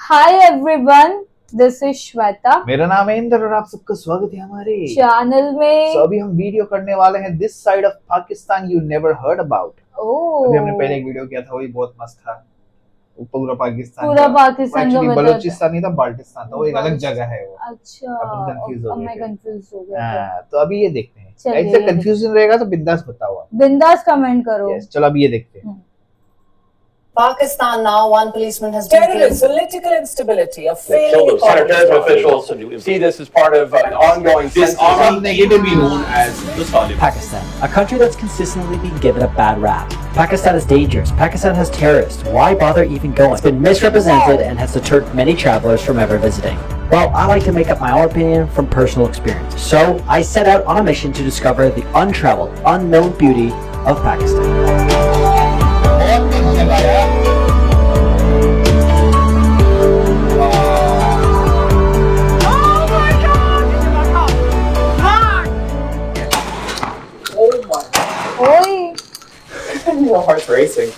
Hi everyone, this is Shweta मेरा नाम है इंदर और आप सबका स्वागत है हमारे चैनल में। अभी हम वीडियो करने वाले हैं this side of Pakistan you never heard about. अभी हमने पहले एक वीडियो किया था, वही बहुत मस्त था। पूरा पाकिस्तान का बलूचिस्तान नहीं था, बाल्टिस्तान था, वो एक अलग जगह है वो। अच्छा, अपन कंफ्यूज हो मैं गए कंफ्यूज हो थे। गया था। हाँ, तो अभी ये देखते हैं। चलिए, ऐसे कंफ्यूजन रहेगा तो बिंदास बताओ आप। बिंदास कमेंट करो। यस, चलो अब ये देखते हैं। Pakistan now, one policeman has been killed. Political instability, a failing counterterrorism officials see this as part of an ongoing Pakistan, a country that's consistently been given a bad rap. Pakistan is dangerous. Pakistan has terrorists. Why bother even going? It's been misrepresented and has deterred many travelers from ever visiting. Well, I like to make up my own opinion from personal experience. So I set out on a mission to discover the untraveled, unknown beauty of Pakistan. Your heart's racing.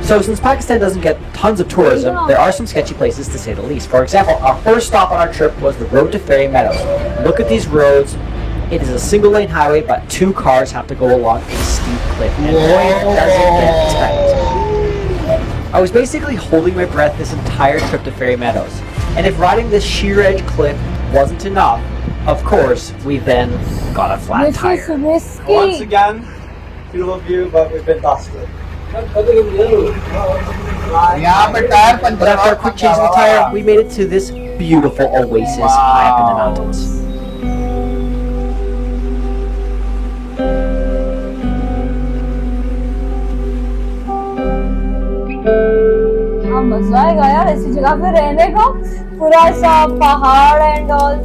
So since Pakistan doesn't get tons of tourism, there are some sketchy places to say the least. For example, our first stop on our trip was the road to Fairy Meadows. Look at these roads. It is a single lane highway, but two cars have to go along a steep cliff. And boy, does it get tight. I was basically holding my breath this entire trip to Fairy Meadows. And if riding this sheer edge cliff wasn't enough, of course, we then got a flat tire. Once again, beautiful view, but we've been busted. But after a quick change of the tire, we made it to this beautiful oasis high up in the mountains. मजा आएगा यार ऐसी जगह पे रहने का, पूरा सा पहाड़ and all.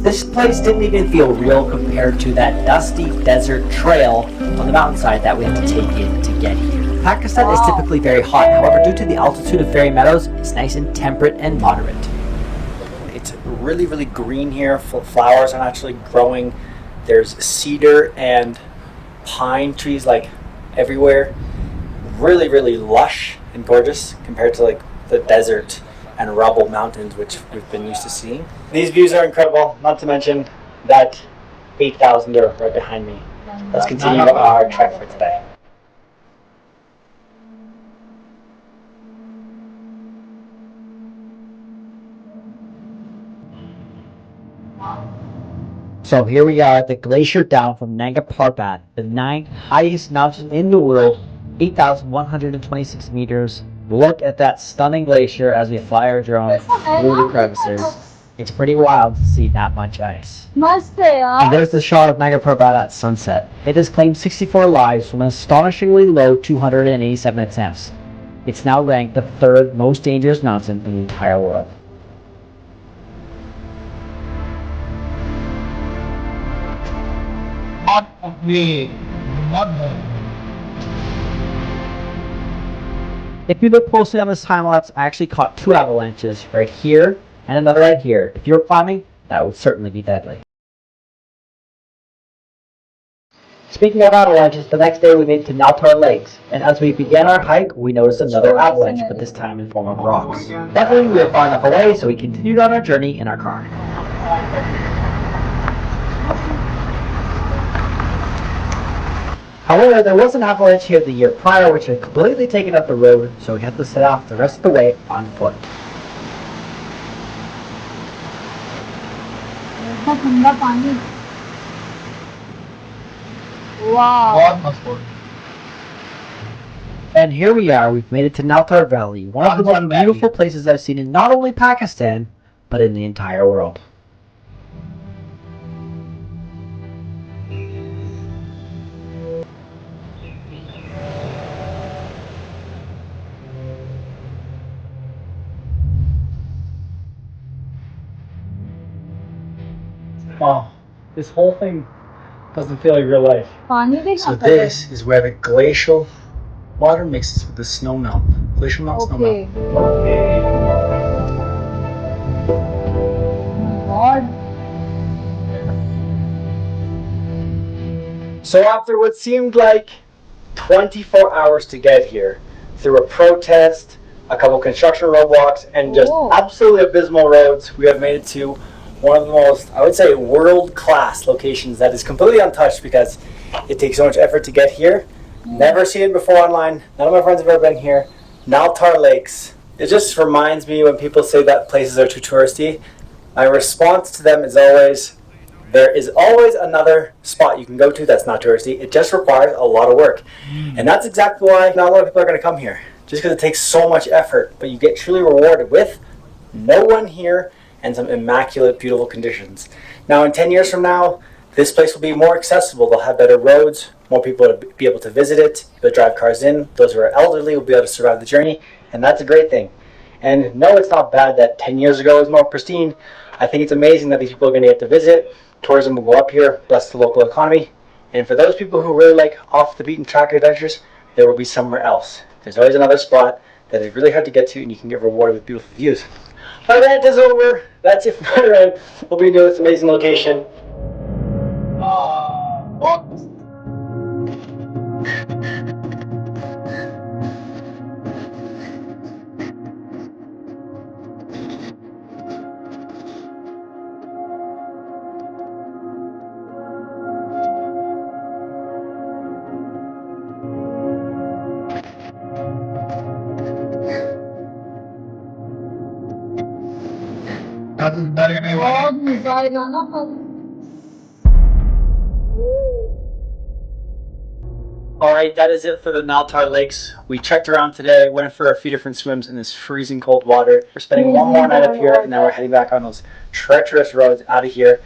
This place didn't even feel real compared to that dusty desert trail on the mountainside that we had to take in to get here. Pakistan is typically very hot, however, due to the altitude of Fairy Meadows, it's nice and temperate and moderate. It's really, really green here. Flowers are actually growing. There's cedar and pine trees like everywhere. Really, really lush and gorgeous compared to like the desert and rubble mountains which we've been used to seeing. These views are incredible, not to mention that 8,000 right behind me. Let's continue our trek for today. So here we are at the glacier down from Nanga Parbat, the 9th highest mountain in the world, 8,126 meters. Look at that stunning glacier as we fly our drone through the crevices. It's pretty wild to see that much ice. And there's the shot of Nanga Parbat at sunset. It has claimed 64 lives from an astonishingly low 287 attempts. It's now ranked the 3rd most dangerous mountain in the entire world. If you look closely on this time lapse, I actually caught 2 avalanches right here and another right here. If you were climbing, that would certainly be deadly. Speaking of avalanches, the next day we made it to Attabad Lake, and as we began our hike, we noticed another avalanche, but this time in form of rocks. Luckily, we were far enough away, so we continued on our journey in our car. However, there was an avalanche here the year prior which had completely taken up the road, so we had to set off the rest of the way on foot. Wow. And here we are, we've made it to Nautar Valley, one of the most beautiful places I've seen in not only Pakistan, but in the entire world. Wow, this whole thing doesn't feel like real life. So this is where the glacial water mixes with the snow melt. Glacial melt, snow melt. God. So after what seemed like 24 hours to get here, through a protest, a couple construction roadblocks, and just absolutely abysmal roads, we have made it to one of the most, I would say, world-class locations that is completely untouched because it takes so much effort to get here. Never seen it before online. None of my friends have ever been here. Naltar Lakes. It just reminds me when people say that places are too touristy. My response to them is always, there is always another spot you can go to that's not touristy. It just requires a lot of work. And that's exactly why not a lot of people are going to come here. Just because it takes so much effort, but you get truly rewarded with no one here and some immaculate, beautiful conditions. Now, in 10 years from now, this place will be more accessible. They'll have better roads, more people will be able to visit it, they'll drive cars in. Those who are elderly will be able to survive the journey, and that's a great thing. And no, it's not bad that 10 years ago was more pristine. I think it's amazing that these people are going to get to visit. Tourism will go up here, bless the local economy. And for those people who really like off the beaten track adventures, there will be somewhere else. There's always another spot that is really hard to get to and you can get rewarded with beautiful views. My rant is over. That's it for my rant. We'll be doing this amazing location. बहुत मजा आएगा ना पर Alright, that is it for the Naltar Lakes. We checked around today, went for a few different swims in this freezing cold water. We're spending one more night up here, and now we're heading back on those treacherous roads out of here.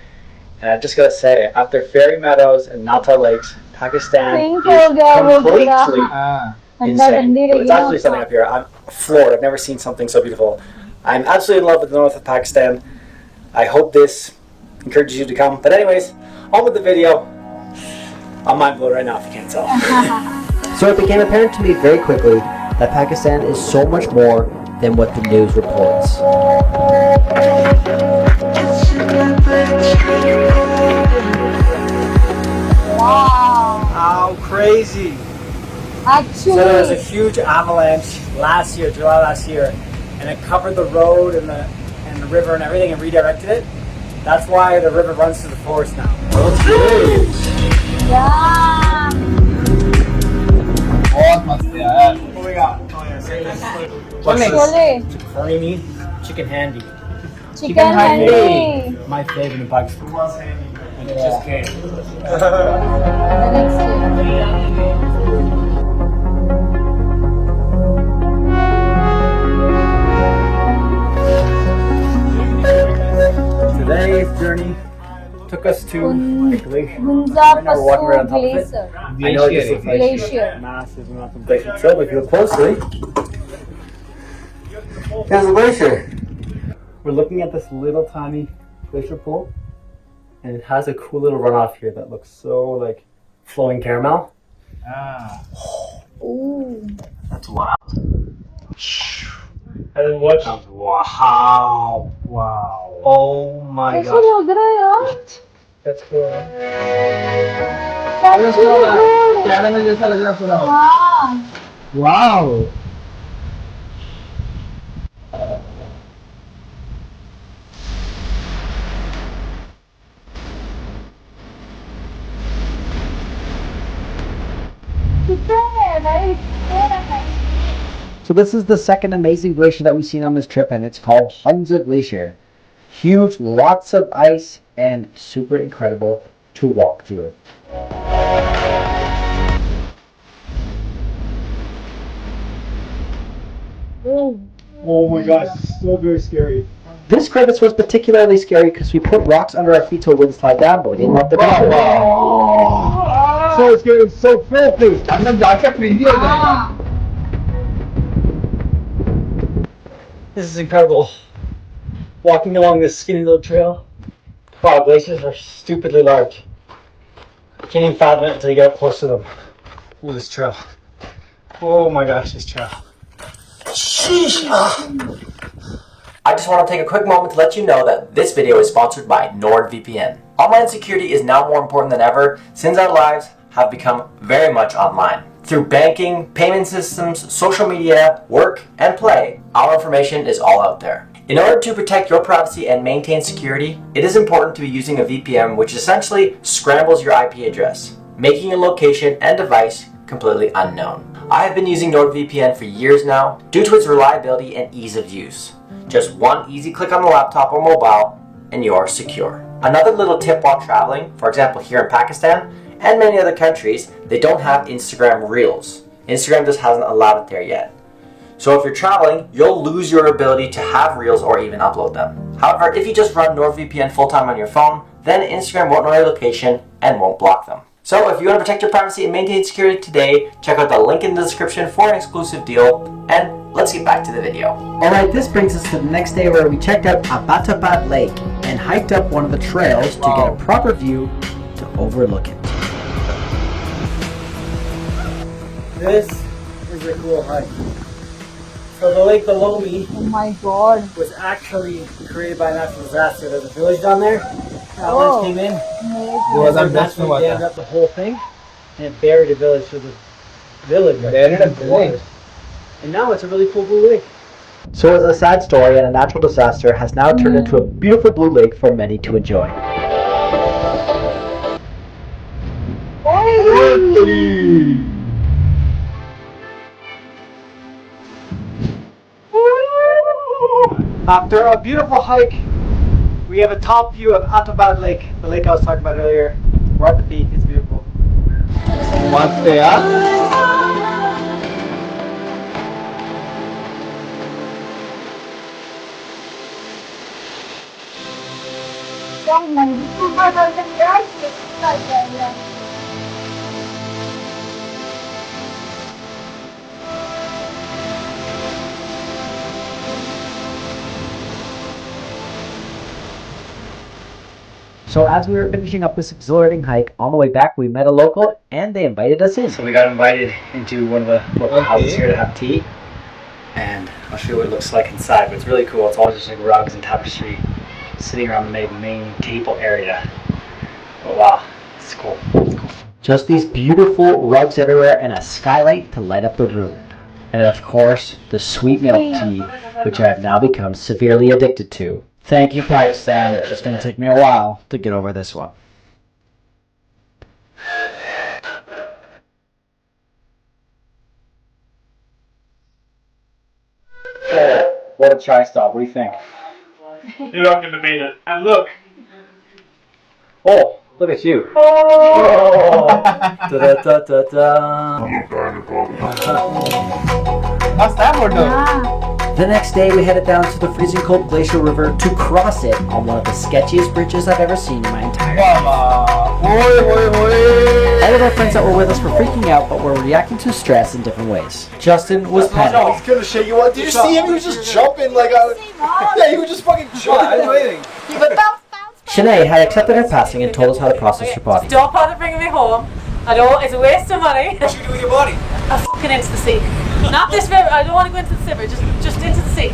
And I just gotta say, after Fairy Meadows and Naltar Lakes, Pakistan is completely insane. It's absolutely something up here. I'm floored. I've never seen something so beautiful. I'm absolutely in love with the north of Pakistan. I hope this encourages you to come. But anyways, on with the video. I'm mind blown right now if you can't tell. So it became apparent to me very quickly that Pakistan is so much more than what the news reports. wow How crazy! actually So there was a huge avalanche last year, July last year, and it covered the road and the river and everything and redirected it. That's why the river runs through the forest now. Okay. yeah बहुत मस्त है यार. What we got? Oh yeah, say this. chole Curry meat, chicken handy. chicken handy My favorite in Pakistan. It was handy, and it just came. the next day Today's journey took us to a glacier. Hunza Right now we're walking right on Passu top of it. glacier I know this is like Glacier. massive glacier trail, but if you look closely, there's a glacier. We're looking at this little tiny glacier pool, and it has a cool little runoff here that looks so like flowing caramel. Ooh. That's wild. And then what comes? Wow. Wow. Oh my कैसा god. लग रहा है यार That's cool. Carol जैसा लग रहा है पूरा. हाँ Wow. So this is the second amazing glacier that we've seen on this trip, and it's called Hunza Glacier. Huge, lots of ice, and super incredible to walk through it. Oh my gosh, it's so very scary. This crevice was particularly scary because we put rocks under our feet so it wouldn't slide down, but we didn't want the glacier. So scary, so filthy. अंदर जाके freeze हो जाएगा. This is incredible. Walking along this skinny little trail. Wow, glaciers are stupidly large. You can't even fathom it until you get up close to them. Ooh, this trail. Oh my gosh, this trail. Sheesh. I just want to take a quick moment to let you know that this video is sponsored by NordVPN. Online security is now more important than ever since our lives have become very much online. Through banking, payment systems, social media, work, and play, our information is all out there. In order to protect your privacy and maintain security, it is important to be using a VPN, which essentially scrambles your IP address, making your location and device completely unknown. I have been using NordVPN for years now due to its reliability and ease of use. Just one easy click on the laptop or mobile and you are secure. Another little tip while traveling, for example here in Pakistan and many other countries, they don't have Instagram Reels. Instagram just hasn't allowed it there yet. So if you're traveling, you'll lose your ability to have Reels or even upload them. However, if you just run NordVPN full-time on your phone, then Instagram won't know your location and won't block them. So if you want to protect your privacy and maintain security today, check out the link in the description for an exclusive deal, and let's get back to the video. Alright, this brings us to the next day where we checked out Attabad Lake and hiked up one of the trails to get a proper view to overlook it. This is a cool hike. So the lake below me Oh my god. was actually created by a natural disaster. There's a village down there. Oh. Avalanche came in. Amazing. Naturally dammed up the whole thing and it buried a village for the village. Buried a village? And now it's a really cool blue lake. So it's a sad story, and a natural disaster has now turned into a beautiful blue lake for many to enjoy. After a beautiful hike, we have a top view of Attabad Lake, the lake I was talking about earlier. We're at the peak, it's beautiful. Once they are. So as we were finishing up this exhilarating hike, on the way back we met a local and they invited us in. So we got invited into one of the local houses here to have tea. And I'll show you what it looks like inside, but it's really cool. It's all just like rugs and tapestry sitting around the main table area. But wow, it's cool. It's cool. Just these beautiful rugs everywhere and a skylight to light up the room. And of course, the sweet milk tea, which I have now become severely addicted to. Thank you, Pakistan. It's going to take me a while to get over this one. What a try stop. What do you think? You're not going to beat it. And look. Oh, look at you. Oh. Da-da-da-da-da. Must have or no? The next day, we headed down to the freezing cold Glacial River to cross it on one of the sketchiest bridges I've ever seen in my entire life. All of our friends that were with us were freaking out, but were reacting to stress in different ways. Justin was panicking. He's gonna shake you up. Did you see him? He was just jumping like yeah, he was just fucking jumping. Waiting. Shanae had accepted her passing and told us how to process her body. Stop bother bringing me home. I don't. It's a waste of money. What you do with your body? I'm fucking into the sea. Not this river. I don't want to go into the river. Just into the sea.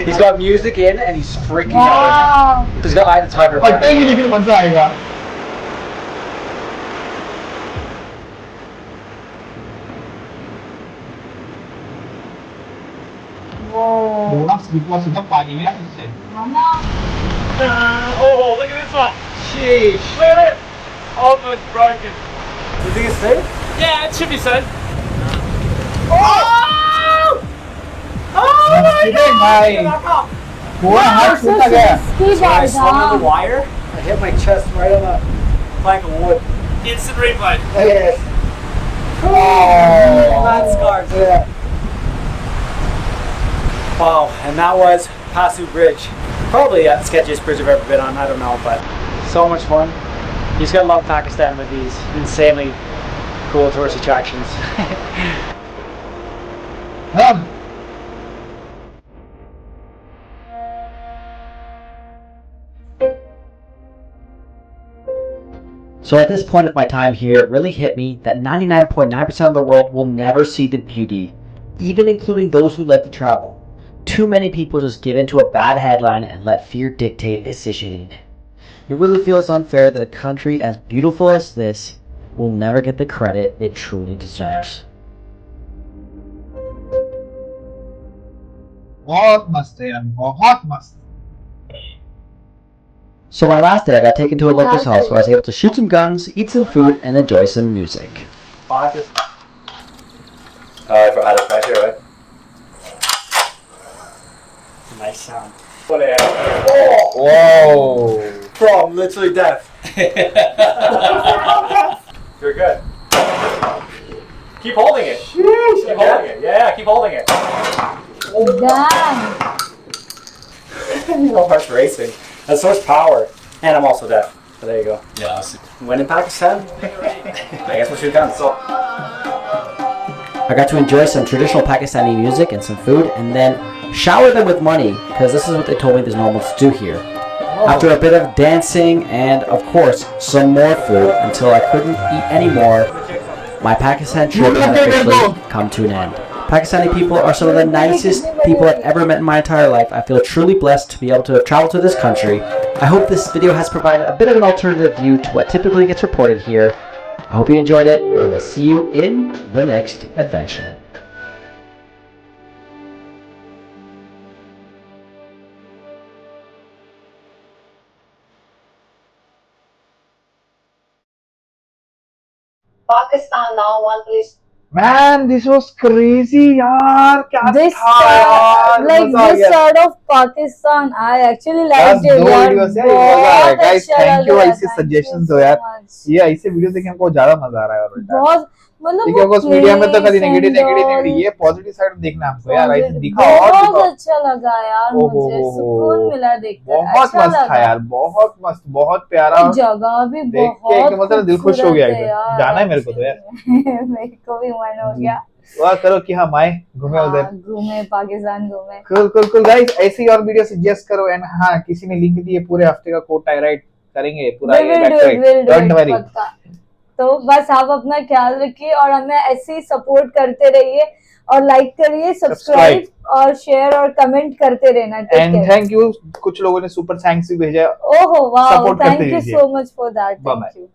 He's got music in and he's freaking Wow. out. He's got eye to tiger. Oh, look at this one. Sheesh. Look at it. Almost broken. You think it's safe? Yeah, it should be safe. Oh! Oh my god! Ski When I bars, swung on the huh? wire, I hit my chest right on a plank of wood. Instant replay. Yes. Oh, Bad scars. yeah. Wow, and that was Passu Bridge. Probably the sketchiest bridge I've ever been on, I don't know, but so much fun. You just gotta love Pakistan with these insanely cool tourist attractions. So at this point of my time here, it really hit me that 99.9% of the world will never see the beauty, even including those who like to travel. Too many people just give into a bad headline and let fear dictate decision. It really feels unfair that a country as beautiful as this will never get the credit it truly deserves. बहुत मस्त है यार, बहुत मस्त. So my last day, I got taken to a local's house where I was able to shoot some guns, eat some food, and enjoy some music. For added pressure, right? Nice sound. Whoa. Bro, I'm literally deaf. You're good. Keep holding it. Keep holding it. Yeah, keep holding it. Damn. My heart's racing. That's so much power. And I'm also deaf. So there you go. Yeah. When in Pakistan, I guess we'll shoot guns. So. I got to enjoy some traditional Pakistani music and some food, and then shower them with money, because this is what they told me is normal to do here. After a bit of dancing and, of course, some more food until I couldn't eat anymore, my Pakistan trip had officially come to an end. Pakistani people are some of the nicest people I've ever met in my entire life. I feel truly blessed to be able to have traveled to this country. I hope this video has provided a bit of an alternative view to what typically gets reported here. I hope you enjoyed it, and we'll see you in the next adventure. Pakistan now, one police. Man, this was crazy यार, क्या This था यार, like मजा आ this गया. side of Pakistan, I actually यार liked it. दो यार, videos है, मजा आ रहा है. बहुत Guys, अच्छा thank you लगा, ऐसे thank suggestions you दो so यार. much. ये ऐसे वीडियो देख के हमको ज्यादा मजा आ रहा है और बेटा. बहुत मतलब ठीक है, वो बस मीडिया में तो कभी place negative and negative all, negative, ये पॉजिटिव साइड देखना हमको यार. ऐसे दिखा और बहुत दिखाओ. अच्छा लगा यार, ओहो, मुझे सुकून मिला देखकर. बहुत अच्छा मस्त था लगा यार, बहुत मस्त, बहुत प्यारा. जगह भी देख के बहुत एकदम मतलब दिल खुश हो गया खूबसूरत है एकदम. यार. जाना है मेरे को तो यार. मेरे को भी मन हो गया. दुआ करो कि हम आए, घूमे उधर. हाँ, घूमे पाकिस्तान घूमे. cool cool cool guys, ऐसी और वीडियो सजेस्ट करो. एंड हाँ, किसी ने लिंक दिए पूरे हफ्ते का कोट टाई राइट करेंगे पूरा. We will do it, we'll do don't it, worry. पक्का. तो बस आप अपना ख्याल रखिए और हमें ऐसे ही सपोर्ट करते रहिए और लाइक करिए, सब्सक्राइब और शेयर और कमेंट करते रहना. एंड थैंक यू, कुछ लोगों ने सुपर थैंक्स भी भेजा. ओहो वाओ, Support करते थैंक यू रहिए. So much for that. Bye-bye. Thank you.